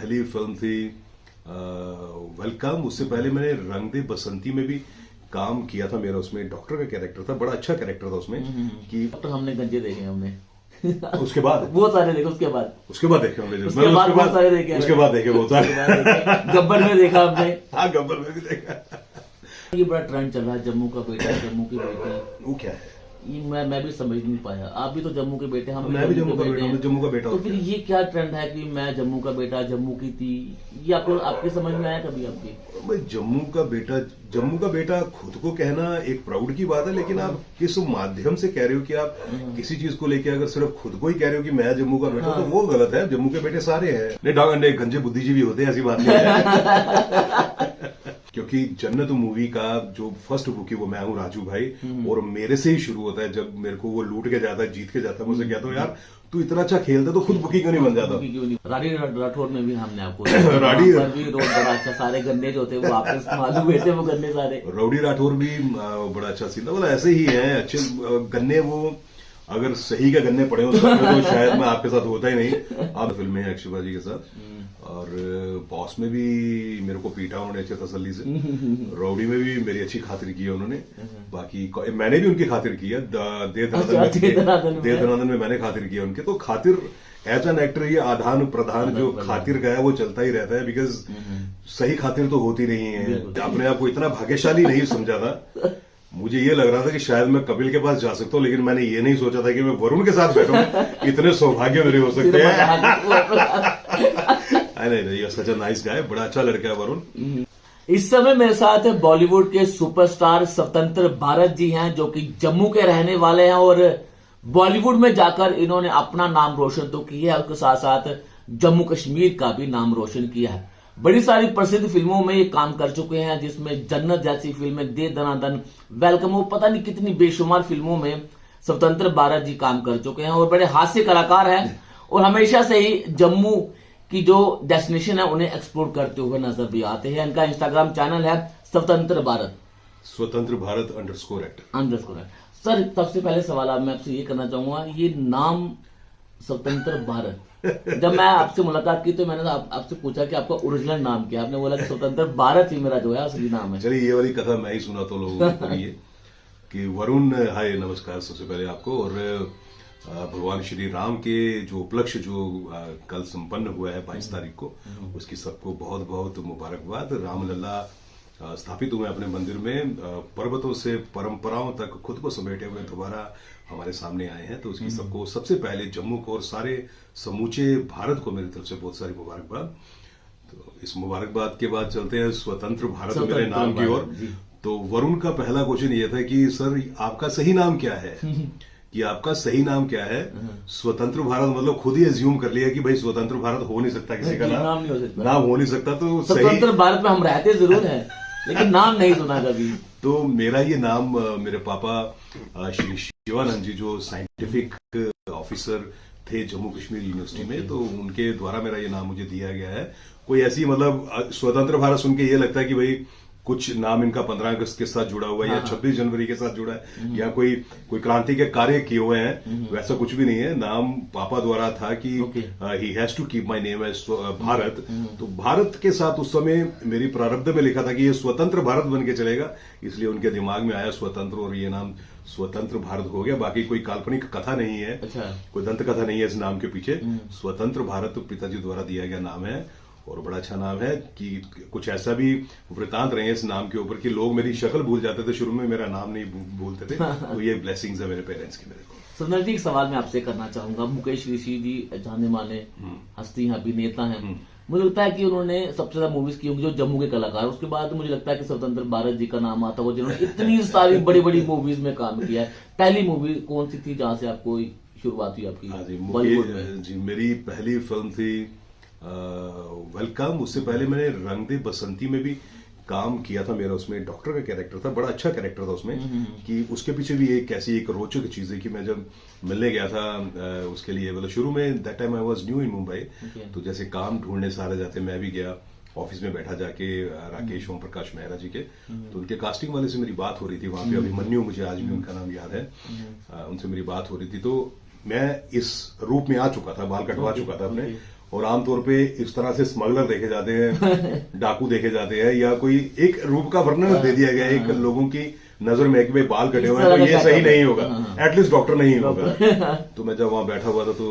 पहली फिल्म थी वेलकम। उससे पहले मैंने रंग दे बसंती में भी काम किया था। मेरा उसमें डॉक्टर का कैरेक्टर था, बड़ा अच्छा कैरेक्टर था उसमें कि डॉक्टर हमने गंजे देखे हमने उसके बाद बहुत सारे देखे उसके बाद देखे हमने जो उसके बाद बहुत सारे देखे उसके बाद देखे बहुत सारे गब्बर में देखा हमने। हाँ, गब्बर में भी देखा। ये बड़ा ट्रेंड चल रहा है जम्मू का बेटा, जम्मू की बेटी। वो क्या है? ये मैं भी समझ नहीं पाया। आप भी तो जम्मू के बेटे, हम मैं भी जम्मू का बेटा हूँ, जम्मू का बेटा तो हूँ। फिर ये क्या ट्रेंड है कि मैं जम्मू का बेटा, जम्मू की थी, ये आपको आपके समझ में आया कभी आपकी? भाई जम्मू का बेटा खुद को कहना एक प्राउड की बात है, लेकिन आप किस माध्यम से कह रहे हो कि आप किसी चीज को लेके अगर सिर्फ खुद को ही कह रहे हो कि मैं जम्मू का बेटा, तो वो गलत है। जम्मू के बेटे सारे हैं। नहीं, गंजे बुद्धिजीवी होते हैं, ऐसी बात नहीं है। क्योंकि जन्नत मूवी का जो फर्स्ट बुक है वो मैं हूँ राजू भाई, और मेरे से ही शुरू होता है। जब मेरे को वो लूट के जाता है, जीत के जाता है, मुझसे कहता हूँ यार तू इतना अच्छा खेलता तो खुद बुकी क्यों नहीं बन जाता? राडी राठौर में भी हमने आपको राडी भी रोड बड़ा अच्छा, सारे गन्ने जो थे वो वापस मालूम हुए थे, वो गन्ने सारे। राउडी राठौर भी बड़ा अच्छा सीन था। मतलब ऐसे ही है अच्छे गन्ने। वो अगर सही के गन्ने पड़े हो तो शायद मैं आपके साथ होता ही नहीं। आप फिल्म में अक्षय जी के साथ, और बॉस में भी मेरे को पीटा उन्होंने अच्छे तसल्ली से। रौडी में भी मेरी अच्छी खातिर की है उन्होंने। बाकी मैंने भी उनकी खातिर की है। दे दनादन में मैंने खातिर की है उनके। तो खातिर एज एन एक्टर ये आदान प्रदान जो खातिर का है वो चलता ही रहता है। बिकॉज सही खातिर तो होती नहीं है। अपने आप को इतना भाग्यशाली नहीं समझा था। मुझे ये लग रहा था कि शायद मैं कपिल के पास जा सकता हूँ, लेकिन मैंने ये नहीं सोचा था कि मैं वरुण के साथ बैठूंगा। इतने सौभाग्य मेरे हो सकते हैं। नहीं, सच अ नाइस गाय, बड़ा अच्छा लड़का है वरुण। इस समय मेरे साथ बॉलीवुड के सुपरस्टार स्वतंत्र भारत जी हैं, जो कि जम्मू के रहने वाले हैं, और बॉलीवुड में जाकर इन्होंने अपना नाम रोशन तो किया है, उसके साथ साथ जम्मू कश्मीर का भी नाम रोशन किया है। बड़ी सारी प्रसिद्ध फिल्मों में ये काम कर चुके हैं, जिसमें जन्नत जैसी फिल्में, दे दनादन, वेलकम, वो पता नहीं कितनी बेशुमार फिल्मों में स्वतंत्र भारत जी काम कर चुके हैं, और बड़े हास्य कलाकार हैं, और हमेशा से ही जम्मू की जो डेस्टिनेशन है उन्हें एक्सप्लोर करते हुए नजर भी आते हैं। इनका इंस्टाग्राम चैनल है स्वतंत्र भारत _एक्टर। सर, सबसे पहले सवाल आप मैं आपसे ये करना चाहूंगा, ये नाम स्वतंत्र भारत, जब मैं आपसे मुलाकात की तो मैंने आपसे पूछा कि आपका ओरिजिनल नाम क्या है, आपने बोला कि स्वतंत्र भारत ही मेरा जो है असली नाम है। चलिए, ये वाली कथा मैं ही सुना तो लोगों को कि वरुण, हाय नमस्कार सबसे पहले आपको। और भगवान श्री राम के जो उपलक्ष्य जो कल संपन्न हुआ है 22 तारीख को, उसकी सबको बहुत बहुत मुबारकबाद। रामलला स्थापित हुए अपने मंदिर में, पर्वतों से परंपराओं तक खुद को समेटे हुए दोबारा हमारे सामने आए हैं। तो उसकी सबको सबसे पहले जम्मू को और सारे समूचे भारत को मेरी तरफ से बहुत सारी मुबारकबाद। तो इस मुबारकबाद के बाद चलते हैं स्वतंत्र भारत मेरे नाम की ओर। तो वरुण का पहला क्वेश्चन ये था कि सर आपका सही नाम क्या है? कि आपका सही नाम क्या है? स्वतंत्र भारत मतलब खुद ही एज्यूम कर लिया कि भाई स्वतंत्र भारत हो नहीं सकता, किसी का नाम हो नहीं सकता। तो स्वतंत्र भारत में हम रहते जरूर हैं, लेकिन नाम नहीं सुना कभी। तो मेरा ये नाम मेरे पापा श्री शिवानंद जी, जो साइंटिफिक ऑफिसर थे जम्मू कश्मीर यूनिवर्सिटी में, तो उनके द्वारा मेरा ये नाम मुझे दिया गया है। कोई ऐसी मतलब स्वतंत्र भारत सुन के ये लगता है कि भाई कुछ नाम इनका 15 अगस्त के साथ जुड़ा हुआ है, या 26 जनवरी के साथ जुड़ा है, या कोई क्रांति के कार्य किए हुए हैं। वैसा कुछ भी नहीं है। नाम पापा द्वारा था कि he has to keep my name as Bharat. तो भारत के साथ उस समय मेरी प्रारब्ध में लिखा था कि ये स्वतंत्र भारत बन के चलेगा, इसलिए उनके दिमाग में आया स्वतंत्र, और ये नाम स्वतंत्र भारत हो गया। बाकी कोई काल्पनिक कथा नहीं है। अच्छा। कोई दंत कथा नहीं है इस नाम के पीछे। स्वतंत्र भारत पिताजी द्वारा दिया गया नाम है, और बड़ा अच्छा नाम है। कि कुछ ऐसा भी वृतांत रहे इस नाम के ऊपर कि लोग मेरी शक्ल भूल जाते थे, शुरू में मेरा नाम नहीं भूलते थे। तो ये ब्लेसिंग्स है मेरे पेरेंट्स की मेरे को। सुंदर जी, एक सवाल मैं आपसे करना चाहूंगा। मुकेश ऋषि जी जाने माने हस्ती हैं, अभिनेता हैं। मुझे लगता है कि उन्होंने सबसे ज्यादा मूवीज की होंगी जो जम्मू के कलाकार। उसके बाद मुझे लगता है कि स्वतंत्र भारत जी का नाम आता हुआ, जिन्होंने इतनी सारी बड़ी बड़ी मूवीज में काम किया है। पहली मूवी कौन सी थी जहां से आपको शुरुआत हुई आपकी बॉलीवुड में? जी, मेरी पहली फिल्म थी वेलकम। उससे पहले मैंने रंग दे बसंती में भी काम किया था। मेरा उसमें डॉक्टर का कैरेक्टर था, बड़ा अच्छा कैरेक्टर था उसमें। कि उसके पीछे भी एक ऐसी एक रोचक चीज है कि मैं जब मिलने गया था उसके लिए, मतलब शुरू में that time I was new in Mumbai. तो जैसे काम ढूंढने सारे जाते, मैं भी गया ऑफिस में बैठा जाके राकेश ओम प्रकाश मेहरा जी के। तो उनके कास्टिंग वाले से मेरी बात हो रही थी वहां पे, अभिमन्यु, मुझे आज भी उनका नाम याद है। उनसे मेरी बात हो रही थी। तो मैं इस रूप में आ चुका था, बाल कटवा चुका था अपने, और आमतौर पे इस तरह से स्मगलर देखे जाते हैं, डाकू देखे जाते हैं, या कोई एक रूप का वर्णन दे दिया गया है एक लोगों की नजर में कि भाई बाल कटे हुए हैं तो ये सही नहीं होगा, एटलीस्ट डॉक्टर नहीं होगा। तो मैं जब वहां बैठा हुआ था तो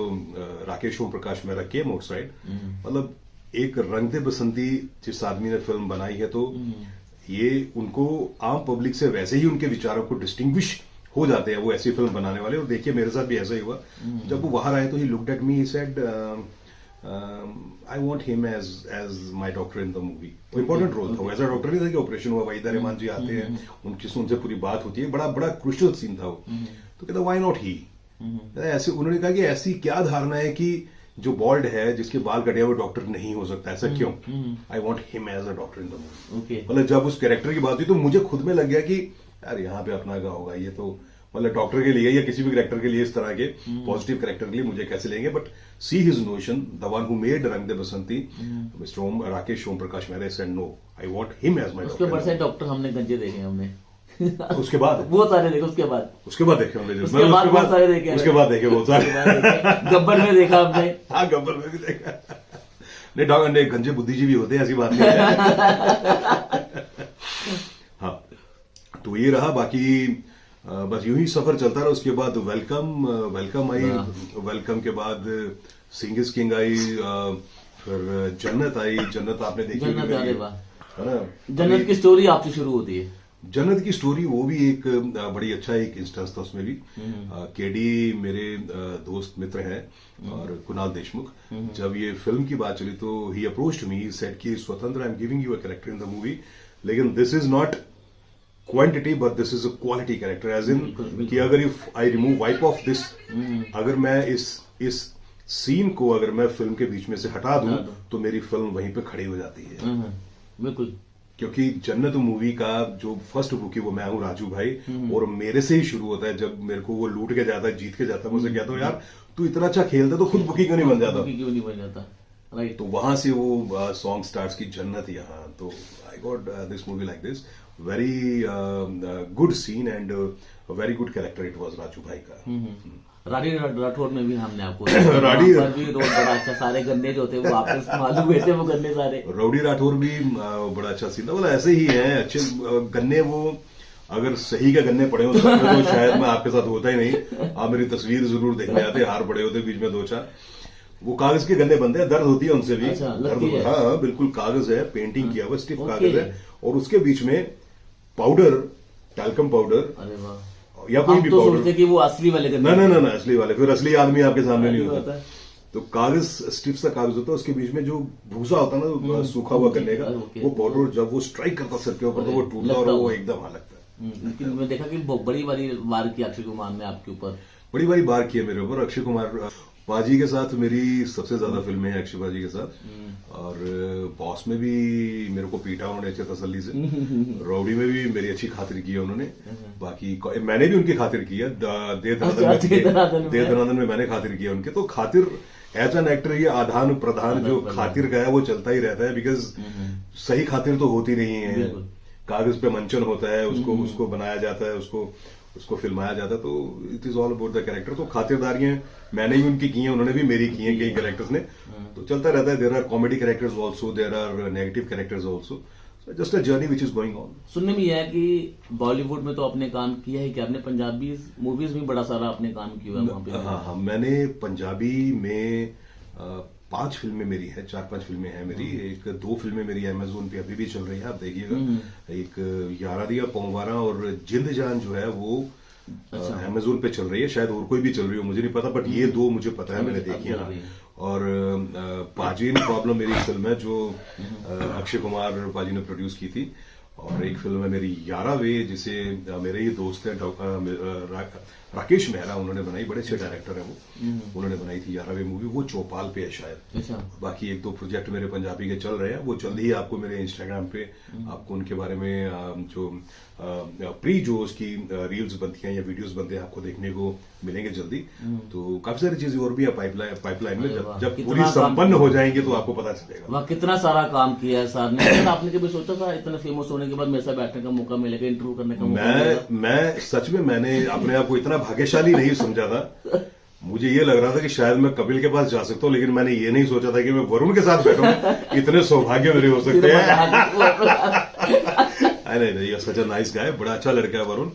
राकेश ओम प्रकाश मेरा केम आउटसाइड, मतलब एक रंग दे बसंती जिस आदमी ने फिल्म बनाई है, तो ये उनको आम पब्लिक से वैसे ही उनके विचारों को डिस्टिंग्विश हो जाते हैं वो ऐसी फिल्म बनाने वाले। और देखिए मेरे साथ भी ऐसा ही हुआ, जब वो बाहर आए तो he looked at me, he said I want him as my doctor in the movie. Important role था वो, ऐसा डॉक्टर नहीं था कि ऑपरेशन हुआ, वहीदा रहमान जी आते हैं, उनसे पूरी बात होती है, बड़ा बड़ा क्रूशियल सीन था वो। तो कहता व्हाई नॉट ही, ऐसे उन्होंने कहा कि ऐसी क्या धारणा है कि जो बॉल्ड है जिसके बाल कटे हुए डॉक्टर नहीं हो सकता, ऐसा क्यों? I want him as a doctor in the movie. मतलब जब उस कैरेक्टर की बात हुई तो मुझे खुद में लग गया कि यार यहाँ पे अपना क्या होगा, ये तो मतलब डॉक्टर के लिए या किसी भी कैरेक्टर के लिए, इस तरह के पॉजिटिव कैरेक्टर के लिए मुझे कैसे लेंगे। But see his notion, the one who made Rang De Basanti, mister Rakesh Om Prakash Mehra said no, I want him as my उसके बरसे डॉक्टर हमने गंजे देखे हमने उसके बाद बहुत सारे देखे, उसके बाद देखे हमने, उसके बाद बहुत सारे देखे, उसके बाद देखे बहुत सारे। गब्बर में देखा हमने, हाँ गब्बर में भी देखा। नहीं डॉग अंडे गंजे बुद्धिजीवी होते हैं, ऐसी बात नहीं है। हाँ तो ये रहा, बाकी बस यूं ही सफर चलता रहा। उसके बाद वेलकम आई, वेलकम के बाद सिंग इज किंग आई, फिर जन्नत आई। जन्नत आपने देखी जन्नत, होगी, अरे वाह, है ना? जन्नत की स्टोरी आपसे शुरू होती है। जन्नत की स्टोरी वो भी एक बड़ी अच्छा एक इंस्टेंस था उसमें भी। केडी मेरे दोस्त मित्र हैं और कुणाल देशमुख, जब ये फिल्म की बात चली तो ही अप्रोच्ड मी, सेड कि स्वतंत्र I am giving you a character in the movie, लेकिन this is not quantity but this is a quality character, as in कि अगर if I remove wipe off this, अगर मैं इस सीन को अगर मैं फिल्म के बीच में से हटा दूं तो मेरी फिल्म वहीं पे खड़ी हो जाती है। बिल्कुल, क्योंकि जन्नत मूवी का जो फर्स्ट बुक है वो मैं हूं राजू भाई, और मेरे से ही शुरू होता है। जब मेरे को वो लूट के जाता है, जीत के जाता है, मुझे कहता हूँ यार तू इतना अच्छा खेलता तो खुद बुकी क्यों नहीं बन जाता, क्यों नहीं बन जाता, राइट। तो वहां से वो सॉन्ग स्टार्ट्स की जन्नत यहाँ। तो I got this movie like this, very good scene and very good character it was Raju भाई का। राडी राठौर में भी हमने आपको राडी भी रोल बड़ा अच्छा, सारे गन्ने जो थे वो आपको मालूम हुए थे, वो गन्ने सारे। रौडी राठौर भी बड़ा अच्छा सीन था, मतलब ऐसे ही है अच्छे गन्ने। वो अगर सही के गन्ने पड़े हो तो शायद मैं आपके साथ होता ही नहीं, आप मेरी तस्वीर जरूर देखने आते, हार पड़े होते बीच में दो चार। वो कागज के गन्ने बनते हैं, दर्द होती है उनसे भी। अच्छा, दर्द, हाँ बिल्कुल कागज है, पेंटिंग किया हुआ स्टिफ कागज है, और उसके बीच में पाउडर, टैल्कम पाउडर, अरे वाह, या कोई भी तो पाउडर। सोचते कि वो असली वाले गन्ने, ना असली वाले, फिर असली आदमी आपके सामने नहीं होता। तो कागज, स्टिफ सा कागज होता है, उसके बीच में जो भूसा होता है ना सूखा हुआ गन्ने का, वो पाउडर जब वो स्ट्राइक करता सर के ऊपर तो वो टूटता और वो एकदम हाथ लगता है। लेकिन मैं देखा कि बड़ी बड़ी वार की अक्षय कुमार ने आपके ऊपर, बड़ी बारी बार की है मेरे ऊपर। अक्षय कुमार पाजी के साथ मेरी सबसे ज्यादा फिल्में हैं अक्षय पाजी के साथ, और बॉस में भी मेरे को पीटा उन्होंने अच्छे तसल्ली से, रौडी में भी मेरी अच्छी खातिर की है उन्होंने, बाकी मैंने भी उनकी खातिर की है, दे धनादन में मैंने खातिर किया उनके। तो खातिर एज एन एक्टर ये आदान प्रदान जो खातिर का है वो चलता ही रहता है, बिकॉज सही खातिर तो होती नहीं है, कागज पे मंचन होता है, उसको बनाया जाता है, उसको फिल्माया जाता है, तो it is all about the character. तो खातिरदारियां मैंने भी उनकी की हैं, उन्होंने भी मेरी की हैं कई कैरेक्टर्स ने, तो चलता रहता है। There are comedy characters also, there are negative characters also, just a journey which is going on. सुनने में यह है कि बॉलीवुड में तो आपने काम किया है, कि आपने पंजाबी मूवीज में बड़ा सारा आपने काम किया है वहां पे। हाँ, मैंने पंजाबी में 5 फिल्में मेरी है, 4-5 फिल्में हैं मेरी। एक 2 फिल्में मेरी अमेजोन पे अभी भी चल रही है, आप देखिएगा। एक यारा दिया पौवारा और जिंद जान जो है वो अमेजोन पे चल रही है, शायद और कोई भी चल रही हो मुझे नहीं पता, बट ये 2 मुझे पता है, मैंने देखी है। और पाजीन प्रॉब्लम मेरी फिल्म है जो अक्षय कुमार पाजी ने प्रोड्यूस की थी, और एक फिल्म है मेरी यारा वे, जिसे मेरे ही दोस्त हैं राकेश मेहरा, उन्होंने बनाई, बड़े अच्छे डायरेक्टर हैं वो, उन्होंने बनाई थी यारा वे मूवी, वो चौपाल पे है शायद। बाकी 1-2 प्रोजेक्ट मेरे पंजाबी के चल रहे हैं, वो जल्द ही आपको मेरे इंस्टाग्राम पे आपको उनके बारे में जो प्री जो उसकी रील्स बनती हैं या वीडियोस बनते हैं आपको देखने को मिलेंगे जल्दी। तो काफी सारी चीजें और भी है पाइपलाइन में, जब पूरी संपन्न हो जाएंगे तो आपको पता चलेगा। वहाँ कितना सारा काम किया है सर ने। आपने कभी सोचा था इतना फेमस होने के बाद मेरे साथ बैठने का मौका मिलेगा, इंटरव्यू करने का मौका मिलेगा? मैं सच में मैंने अपने आप को इतना भाग्यशाली नहीं समझा था, मुझे ये लग रहा था कि शायद मैं कपिल के पास जा सकता हूँ, लेकिन मैंने ये नहीं सोचा था कि मैं वरुण के साथ बैठूंगा। इतने सौभाग्य मेरे हो सकते हैं। नहीं, सच अ नाइस गाय, बड़ा अच्छा लड़का है वरुण।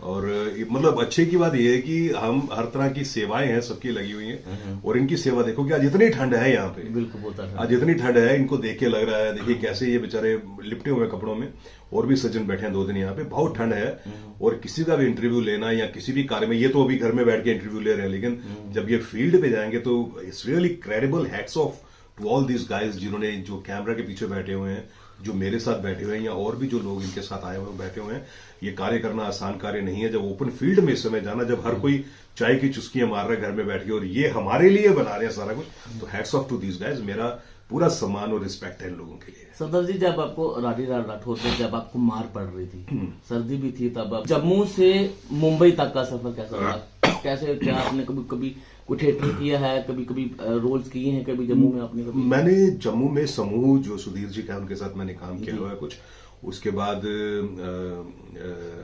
और मतलब अच्छे की बात ये है कि हम हर तरह की सेवाएं हैं सबकी लगी हुई हैं, और इनकी सेवा देखो कि आज इतनी ठंड है यहाँ पे, बिल्कुल होता है। आज इतनी ठंड है, इनको देख के लग रहा है, देखिए कैसे ये बेचारे लिपटे हुए कपड़ों में, और भी सज्जन बैठे हैं 2 दिन यहाँ पे, बहुत ठंड है। और किसी का भी इंटरव्यू लेना या किसी भी कार्य में, ये तो अभी घर में बैठ के इंटरव्यू ले रहे हैं, लेकिन जब ये फील्ड पे जाएंगे तो it's really credible. Hats off to all these guys जिन्होंने, जो कैमरा के पीछे बैठे हुए हैं, जो मेरे साथ बैठे हुए हैं, या और भी जो लोग इनके साथ आए हुए बैठे हुए हैं। ये कार्य करना आसान कार्य नहीं है, जब ओपन फील्ड में इस समय जाना, जब हर कोई चाय की चुस्कियां मार रहा है घर में बैठ के, और ये हमारे लिए बना रहे हैं सारा कुछ, तो hats off to these guys. मेरा पूरा सम्मान और रिस्पेक्ट है इन लोगों के लिए। सरदार जी, जब आपको राठौर से जब आपको मार पड़ रही थी, सर्दी भी थी, तब आप जम्मू से मुंबई तक का सफर कैसा रहा? कैसे, क्या आपने कभी कोई थिएटर किया है, कभी रोल्स किए हैं कभी जम्मू में आपने? कभी मैंने जम्मू में समूह जो सुधीर जी का, उनके साथ मैंने काम किया हुआ है कुछ। उसके बाद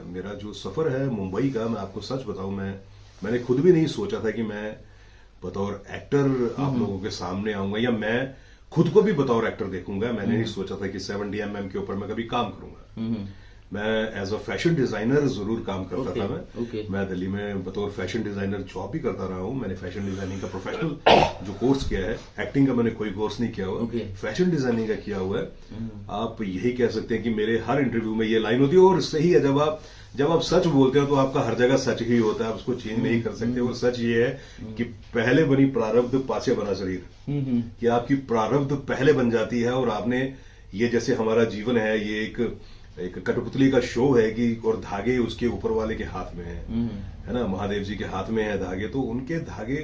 मेरा जो सफर है मुंबई का, मैं आपको सच बताऊं, मैंने खुद भी नहीं सोचा था कि मैं बतौर एक्टर आप लोगों के सामने आऊंगा, या मैं खुद को भी बतौर एक्टर देखूंगा। मैंने नहीं सोचा था कि 70mm के ऊपर मैं कभी काम करूंगा। मैं एज अ फैशन डिजाइनर जरूर काम करता था। मैं दिल्ली में बतौर फैशन डिजाइनर जॉब भी करता रहा हूं। मैंने फैशन डिजाइनिंग का प्रोफेशनल जो कोर्स किया है, एक्टिंग का मैंने कोई कोर्स नहीं किया हुआ, फैशन डिजाइनिंग का किया हुआ है। आप यही कह सकते हैं कि मेरे हर इंटरव्यू में ये लाइन होती है, और सही है, जब आप सच बोलते हो तो आपका हर जगह सच ही होता है, आप उसको चेंज नहीं कर सकते। और सच ये है कि पहले बनी प्रारब्ध पाछे बना शरीर, कि आपकी प्रारब्ध पहले बन जाती है, और आपने ये, जैसे हमारा जीवन है, ये एक कठपुतली का शो है कि, और धागे उसके ऊपर वाले के हाथ में है ना, महादेव जी के हाथ में है धागे, तो उनके धागे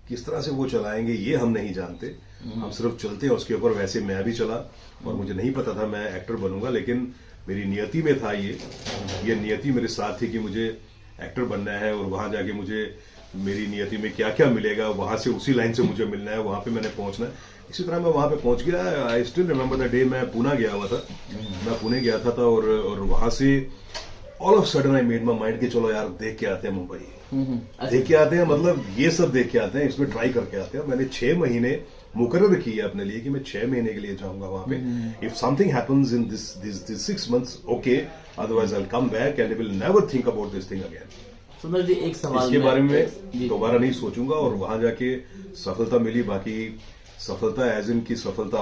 किस तरह से वो चलाएंगे ये हम नहीं जानते, हम सिर्फ चलते हैं उसके ऊपर। वैसे मैं भी चला, और मुझे नहीं पता था मैं एक्टर बनूंगा, लेकिन मेरी नियति में था ये नियति मेरे साथ थी कि मुझे एक्टर बनना है, और वहां जाके मुझे मेरी नियति में क्या क्या मिलेगा, वहां से उसी लाइन से मुझे मिलना है, वहां पे मैंने पहुंचना है। इसी तरह मैं वहां पे पहुंच गया। I still remember the day मैं पुणे गया हुआ था, और वहां से all of sudden I made my mind कि चलो यार देख के आते हैं मुंबई, देख के आते हैं, मतलब ये सब देख के आते हैं, इसमें ट्राई करके आते हैं। मैंने 6 महीने मुकर्रर की है अपने लिए कि मैं 6 महीने के लिए जाऊंगा वहां पे। If something happens in this 6 months, okay, otherwise I will come back and I will never think about this thing again. सुंदर जी, एक सवाल इसके बारे में दोबारा नहीं सोचूंगा, और वहां जाके सफलता मिली। बाकी सफलता एज इन की सफलता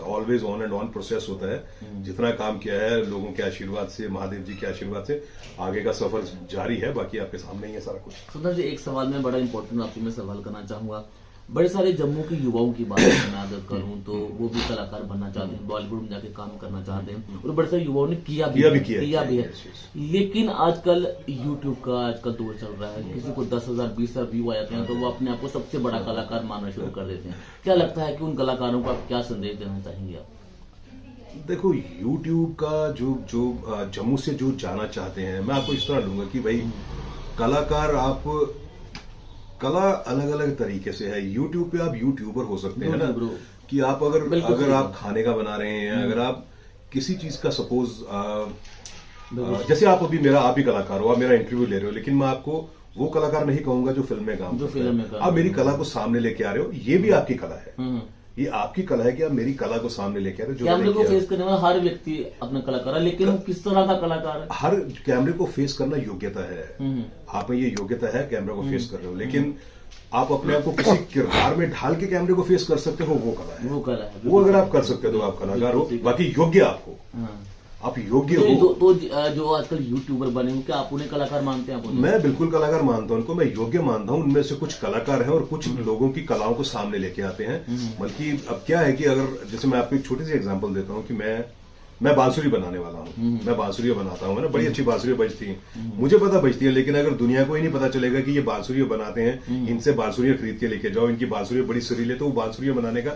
always on and on process होता है। जितना काम किया है लोगों के आशीर्वाद से, महादेव जी के आशीर्वाद से, आगे का सफर जारी है। बाकी आपके सामने ही है सारा कुछ। सुंदर जी, एक सवाल में बड़ा इंपॉर्टेंट आपसे मैं सवाल करना चाहूंगा। बड़े सारे जम्मू के युवाओं की बात मैं अगर करूं तो वो भी कलाकार बनना चाहते हैं, बॉलीवुड में जाके काम करना चाहते हैं, और बड़े सारे युवाओं ने किया भी है। लेकिन आजकल यूट्यूब का आजकल दौर चल रहा है, किसी को 10,000 20,000 व्यू आ जाते हैं तो वो अपने आप को सबसे बड़ा कलाकार मानना शुरू कर देते हैं। क्या लगता है कि उन कलाकारों को आप क्या संदेश देना चाहेंगे आप? देखो, यूट्यूब का जो जम्मू से जो जाना चाहते हैं, मैं आपको इस तरह लूंगा कि भाई कलाकार, आप कला अलग अलग तरीके से है। यूट्यूब पे आप यूट्यूबर हो सकते हैं ना, कि आप अगर आप खाने का बना रहे हैं, अगर आप किसी चीज का सपोज जैसे आप भी कलाकार हो, आप मेरा इंटरव्यू ले रहे हो, लेकिन मैं आपको वो कलाकार नहीं कहूंगा जो फिल्म में काम करता है। आप मेरी कला को सामने लेके आ रहे हो, ये भी आपकी कला है। ये आपकी कला है कि आप मेरी कला को सामने लेके आ रहे हो। कैमरे को फेस करने वाला हर व्यक्ति अपना कलाकार है, लेकिन वो किस तरह का कलाकार है? हर कैमरे को फेस करना योग्यता है। आप में ये योग्यता है, कैमरा को फेस कर रहे हो, लेकिन आप अपने आप को किसी किरदार में ढाल के कैमरे को फेस कर सकते हो, वो कला है। वो अगर आप कर सकते हो तो आप कलाकार हो। बाकी योग्य आपको, आप योग्य हो। तो जो आजकल यूट्यूबर बने हैं, क्या आप उन्हें कलाकार मानते हैं? मैं बिल्कुल कलाकार मानता हूं उनको, मैं योग्य मानता हूं। उनमें से कुछ कलाकार हैं और कुछ लोगों की कलाओं को सामने लेके आते हैं। बल्कि अब क्या है कि अगर जैसे मैं आपको एक छोटी सी एग्जांपल देता हूं कि मैं बांसुरी बनाने वाला हूं, मैं बांसुरी बनाता हूं, ना बड़ी अच्छी बांसुरी बजती है, मुझे पता बजती है, लेकिन अगर दुनिया को ही नहीं पता चलेगा कि ये बांसुरी बनाते हैं, इनसे बांसुरियां खरीद के लेके जाओ, इनकी बांसुरी बड़ी सुरीली, तो वो बांसुरी बनाने का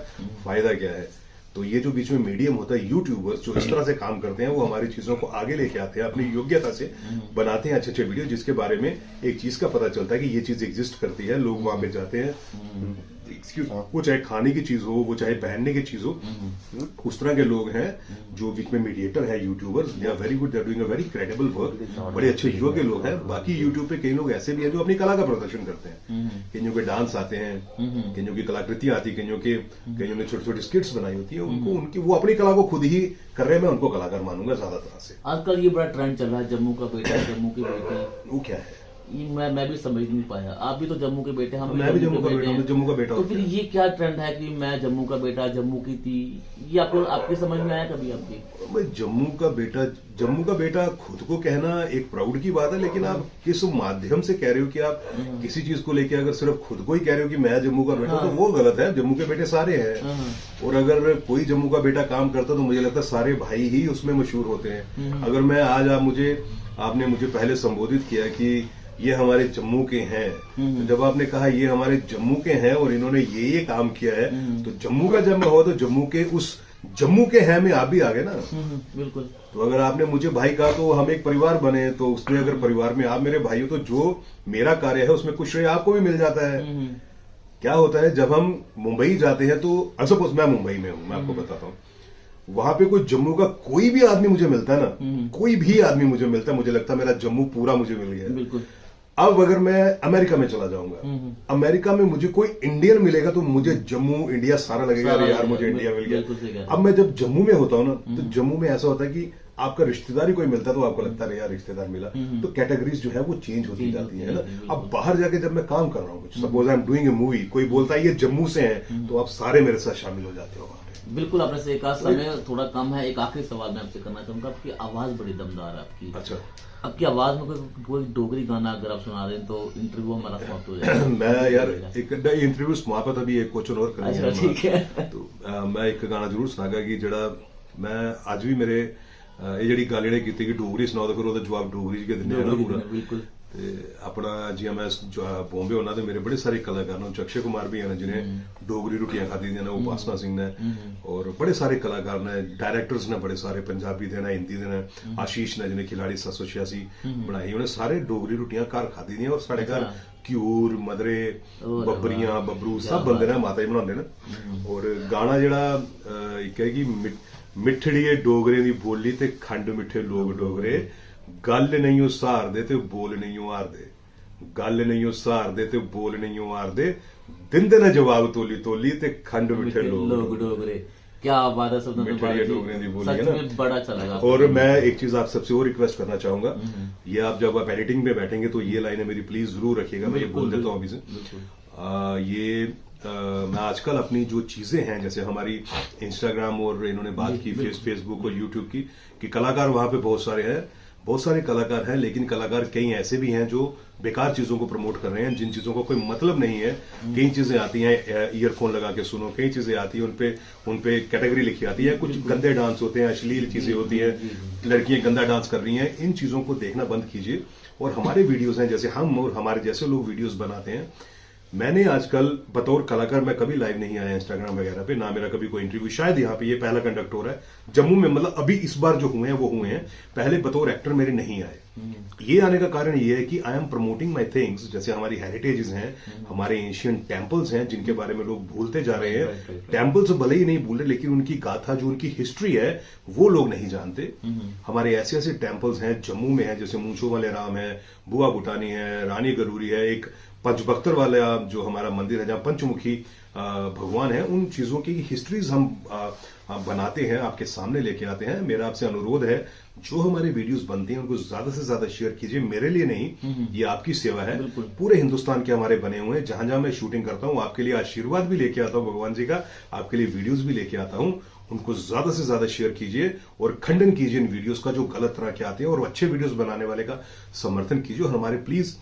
फायदा क्या है? तो ये जो बीच में मीडियम होता है, यूट्यूबर्स जो इस तरह से काम करते हैं, वो हमारी चीजों को आगे लेके आते हैं, अपनी योग्यता से बनाते हैं अच्छे अच्छे वीडियो, जिसके बारे में एक चीज का पता चलता है कि ये चीज एग्जिस्ट करती है, लोग वहां पे जाते हैं, एक्सक्यूज वो चाहे खाने की चीज हो, वो चाहे पहनने की चीज हो, उस तरह के लोग हैं जो बीच में मीडिएटर है, YouTubers, they are very good, they are doing a very credible work, बड़े अच्छे युवा के लोग हैं। बाकी यूट्यूब पे कई लोग ऐसे भी हैं जो अपनी कला का प्रदर्शन करते हैं, कईयों के डांस आते हैं, कईयों की कलाकृतियां आती है, कईयों ने छोटी छोटी स्किट्स बनाई होती है, उनकी वो अपनी कला को खुद ही कर रहे हैं, मैं उनको कलाकार मानूंगा ज्यादा तरह से। आजकल ये बड़ा ट्रेंड चल रहा है, जम्मू का बेटा, जम्मू की बेटी, वो क्या है? ये मैं भी समझ नहीं पाया। आप भी तो जम्मू के बेटे, हम मैं भी जम्मू का बेटा हूं, जम्मू का बेटा तो हूं। फिर ये क्या ट्रेंड है कि मैं जम्मू का बेटा, जम्मू की थी, ये आपको आपकी समझ में आया कभी आपकी? भाई जम्मू का बेटा खुद को कहना एक प्राउड की बात है, लेकिन आप किस माध्यम से कह रहे हो कि आप किसी चीज को लेके अगर सिर्फ खुद को ही कह रहे हो कि मैं जम्मू का बेटा, तो वो गलत है। जम्मू के बेटे सारे हैं, और अगर कोई जम्मू का बेटा काम करता तो मुझे लगता है सारे भाई ही उसमें मशहूर होते हैं। अगर मैं आज आपने मुझे पहले संबोधित किया कि ये हमारे जम्मू के हैं, तो जब आपने कहा ये हमारे जम्मू के हैं और इन्होंने ये काम किया है, तो जम्मू का जब मैं हो तो जम्मू के हैं में आप भी आ गए ना। बिल्कुल। तो अगर आपने मुझे भाई कहा तो हम एक परिवार बने, तो उसमें अगर परिवार में आप मेरे भाई हो तो जो मेरा कार्य है उसमें कुछ श्रेय आपको भी मिल जाता है। क्या होता है जब हम मुंबई जाते हैं तो सपोज मैं मुंबई में हूं, मैं आपको बताता हूँ, वहां पे कोई जम्मू का कोई भी आदमी मुझे मिलता है ना, कोई भी आदमी मुझे मिलता है, मुझे लगता है मेरा जम्मू पूरा मुझे मिल गया। बिल्कुल। अब अगर मैं अमेरिका में चला जाऊंगा, अमेरिका में मुझे कोई इंडियन मिलेगा तो मुझे जम्मू इंडिया सारा लगेगा, अरे यार मुझे इंडिया मिल गया। अब मैं जब जम्मू में होता हूं ना, तो जम्मू में ऐसा होता है कि आपका रिश्तेदार ही कोई मिलता है तो आपको लगता है यार रिश्तेदार मिला, तो कैटेगरीज जो है वो चेंज होती जाती है ना। अब बाहर जाके जब मैं काम कर रहा हूँ, suppose I am doing a movie, कोई बोलता है ये जम्मू से है, तो आप सारे मेरे साथ शामिल हो जाते हो। बिल्कुल, आपने सही कहा। समय थोड़ा कम है, एक आखिरी सवाल मैं आपसे करना चाहूंगा। आपकी आवाज बड़ी दमदार है आपकी। अच्छा, आपकी आवाज में कोई डोगरी गाना अगर आप सुना दें तो इंटरव्यू हमारा समाप्त हो जाएगा। मैं यार एक इंटरव्यू समाप्त अभी एक क्वेश्चन और करनी है। ठीक है। तो मैं एक गाना जरूर सुनागा कि जड़ा मैं अज भी मेरे ਇਹ ਜਿਹੜੀ ਗੱਲ ਇਹਨੇ ਕੀਤੀ ਕਿ ਡੋਗਰੀ ਸੁਣਾਓ, ਤਾਂ ਫਿਰ ਉਹਦਾ ਜਵਾਬ ਡੋਗਰੀ ਚ ਦਿੰਦੇ ਆ ਨਾ ਪੂਰਾ। ਬਿਲਕੁਲ। ਤੇ ਆਪਣਾ ਜਿਵੇਂ ਮੈਂ ਬੰਬੇ ਉਹਨਾਂ ਦੇ ਮੇਰੇ ਬੜੇ ਸਾਰੇ ਕਲਾਕਾਰ ਨੇ, ਅਕਸ਼ੇ ਕੁਮਾਰ ਵੀ ਹਨ ਜਿਹਨੇ ਡੋਗਰੀ ਰੋਟੀਆਂ ਖਾਦੀ ਦੀਆਂ ਨੇ, ਉਪਾਸਨਾ ਸਿੰਘ ਨੇ, और बड़े सारे कलाकार ने, डायरेक्टर्स ने बड़े सारे, पंजाबी दे ने, हिंदी दे ने, आशीष ने जिन्हें खिलाड़ी 786 बनाई, उन्हें सारे डोगरी रोटियां घर खादी दी, और साढ़े घर घ्यूर, मदरे, बब्बरियां, बबरू सब बंदे ने माता जी बनाते हैं। और गाना जेड़ा एक है कि मिठड़िए डोगरे दी बोली ते खंड मिठे लोग डोगरे, गल नहीं ओ सहारदे ते बोल नहीं ओ हारदे, गल नहीं ओ सहारदे ते बोल नहीं ओ हारदे, दिंदे ने जवाब तोली तोली ते खंड मिठे लोग डोगरे। क्या बात है, सब डोगरे दी बोली है ना, बड़ा अच्छा लगा। और मैं एक चीज आप सबसे और रिक्वेस्ट करना चाहूंगा, ये आप जब आप एडिटिंग में बैठेंगे तो ये लाइनें मेरी प्लीज जरूर रखिएगा, मैं ये बोल देता हूँ अभी से। ये मैं आजकल अपनी जो चीजें हैं, जैसे हमारी इंस्टाग्राम और इन्होंने बात की फेसबुक और यूट्यूब की, कि कलाकार वहां पे बहुत सारे कलाकार हैं, लेकिन कलाकार कई ऐसे भी हैं जो बेकार चीजों को प्रमोट कर रहे हैं, जिन चीजों का कोई मतलब नहीं है। कई चीजें आती हैं ईयरफोन लगा के सुनो, कई चीजें आती हैं उन पे कैटेगरी लिखी आती है, कुछ गंदे डांस होते हैं, अश्लील चीजें होती हैं, लड़कियां गंदा डांस कर रही हैं। इन चीजों को देखना बंद कीजिए। और हमारे वीडियोस हैं, जैसे हम और हमारे जैसे लोग वीडियोस बनाते हैं, मैंने आजकल बतौर कलाकार मैं कभी लाइव नहीं आया इंस्टाग्राम वगैरह पे, ना मेरा कभी कोई इंटरव्यू, शायद यहाँ पे ये पहला कंडक्ट हो रहा है जम्मू में, मतलब अभी इस बार जो हुए हैं वो हुए हैं, पहले बतौर एक्टर मेरे नहीं आए। ये आने का कारण ये है कि I am promoting my things, जैसे हमारी हेरिटेजेस हैं, हमारे एशियन टेम्पल्स हैं जिनके बारे में लोग भूलते जा रहे हैं। टेम्पल्स भले ही नहीं भूल रहे, लेकिन उनकी गाथा, जो उनकी हिस्ट्री है, वो लोग नहीं जानते। हमारे ऐसे ऐसे टेम्पल्स हैं जम्मू में है, जैसे मूंछों वाले राम है, बुआ भूटानी है, रानी गरूरी है, एक पंचबख्तर वाला जो हमारा मंदिर है जहां पंचमुखी भगवान है, उन चीजों की हिस्ट्रीज हम बनाते हैं, आपके सामने लेके आते हैं। मेरा आपसे अनुरोध है, जो हमारे वीडियोस बनते हैं उनको ज्यादा से ज्यादा शेयर कीजिए। मेरे लिए नहीं, ये आपकी सेवा है। पूरे हिंदुस्तान के हमारे बने हुए हैं, जहां जहां मैं शूटिंग करता हूं, आपके लिए आशीर्वाद भी लेके आता हूं भगवान जी का, आपके लिए वीडियोस भी लेके आता हूं। उनको ज्यादा से ज्यादा शेयर कीजिए और खंडन कीजिए इन वीडियोस का जो गलत तरह के आते हैं, और अच्छे वीडियोस बनाने वाले का समर्थन कीजिए। और हमारे please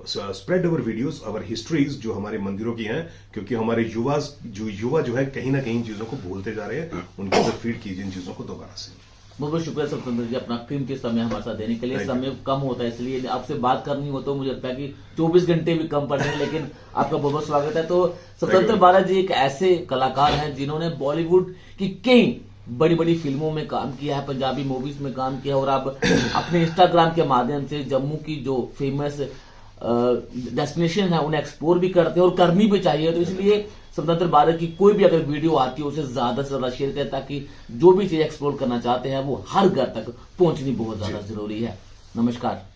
spread our videos, our histories जो हमारे मंदिरों की हैं, क्योंकि हमारे युवा जो है कहीं ना कहीं चीजों को भूलते जा रहे हैं, उनके अंदर फीड कीजिए इन चीजों को दोबारा से। बहुत बहुत शुक्रिया स्वतंत्र जी, अपना कीमती समय हमारे साथ देने के लिए। समय कम होता है, इसलिए आपसे बात करनी हो तो मुझे लगता है कि 24 घंटे भी कम पड़ रहे हैं, लेकिन आपका बहुत बहुत स्वागत है। तो स्वतंत्र भारत जी एक ऐसे कलाकार हैं जिन्होंने बॉलीवुड की कई बड़ी बड़ी फिल्मों में काम किया है, पंजाबी मूवीज में काम किया, और अब अपने इंस्टाग्राम के माध्यम से जम्मू की जो फेमस डेस्टिनेशन है उन्हें एक्सप्लोर भी करते हैं और करनी भी चाहिए। तो इसलिए स्वतंत्र भारत की कोई भी अगर वीडियो आती है उसे ज्यादा से ज्यादा शेयर करें, ताकि जो भी चीज एक्सप्लोर करना चाहते हैं वो हर घर तक पहुंचनी बहुत ज्यादा जरूरी है। नमस्कार।